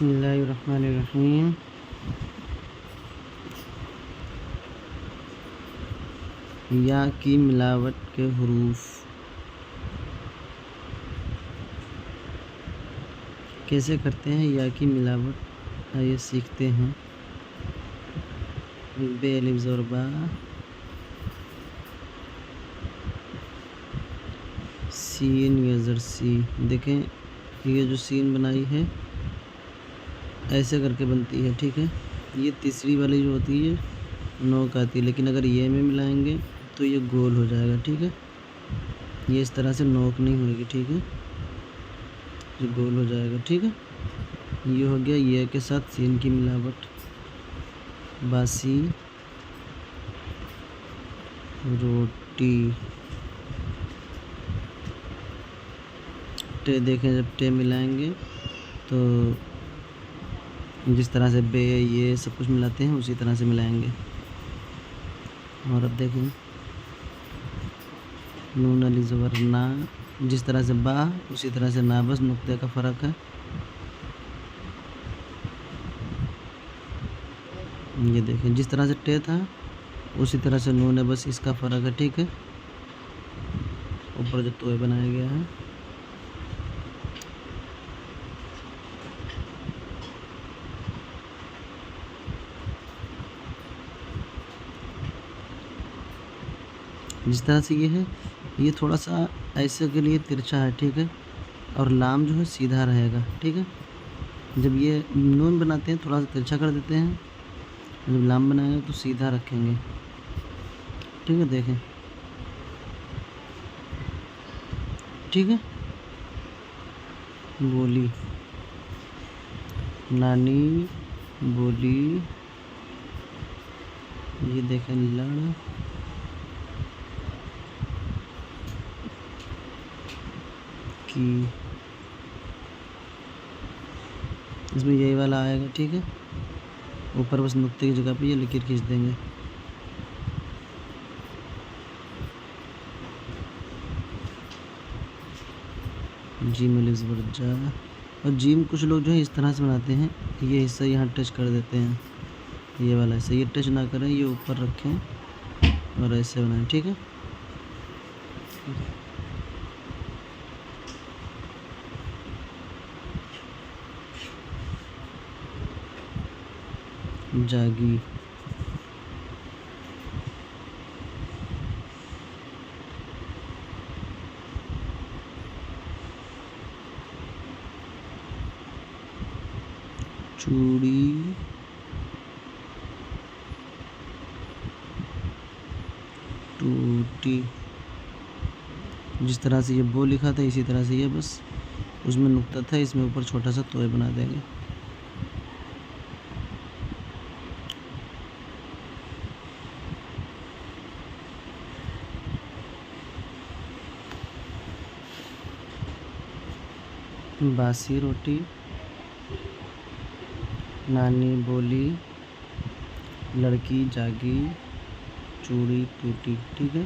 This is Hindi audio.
बिस्मिल्लाहिर्रहमानिर्रहीम। या की मिलावट के हुरूफ कैसे करते हैं? या की मिलावट आइए सीखते हैं। बे अलिफ ज़बर बा, सीन या ज़र सी। देखें ये जो सीन बनाई है ऐसे करके बनती है, ठीक है। ये तीसरी वाली जो होती है नोक आती है, लेकिन अगर ये में मिलाएंगे तो ये गोल हो जाएगा, ठीक है। ये इस तरह से नोक नहीं होगी, ठीक है, ये गोल हो जाएगा, ठीक है। ये हो गया ये के साथ सीन की मिलावट। बासी रोटी। टे देखें, जब टे मिलाएंगे तो जिस तरह से बे ये सब कुछ मिलाते हैं उसी तरह से मिलाएंगे। और अब देखें नून अली ज़बर ना, जिस तरह से बा उसी तरह से ना, बस नुक्ते का फ़र्क है। ये देखें जिस तरह से टे था उसी तरह से नून है, बस इसका फ़र्क है, ठीक है। ऊपर जो तोय बनाया गया है। जिस तरह से ये है, ये थोड़ा सा ऐसे के लिए तिरछा है, ठीक है, और लाम जो है सीधा रहेगा, ठीक है। जब ये नून बनाते हैं थोड़ा सा तिरछा कर देते हैं, जब लाम बनाएंगे तो सीधा रखेंगे, ठीक है। देखें, ठीक है। बोली, नानी बोली। ये देखें लड़ की, इसमें यही वाला आएगा, ठीक है। ऊपर बस नुक्ते की जगह पे ये लकीर खींच देंगे। जीम अलिफ ज़बर जा। और जीम कुछ लोग जो है इस तरह से बनाते हैं, ये हिस्सा यहाँ टच कर देते हैं, ये वाला हिस्सा ये टच ना करें, ये ऊपर रखें और ऐसे बनाएं, ठीक है। जागी, चूड़ी, टूटी। जिस तरह से ये बो लिखा था इसी तरह से ये बस उसमें नुक्ता था, इसमें ऊपर छोटा सा तोय बना देंगे। बासी रोटी, नानी बोली, लड़की जागी, चूड़ी टूटी, ठीक है।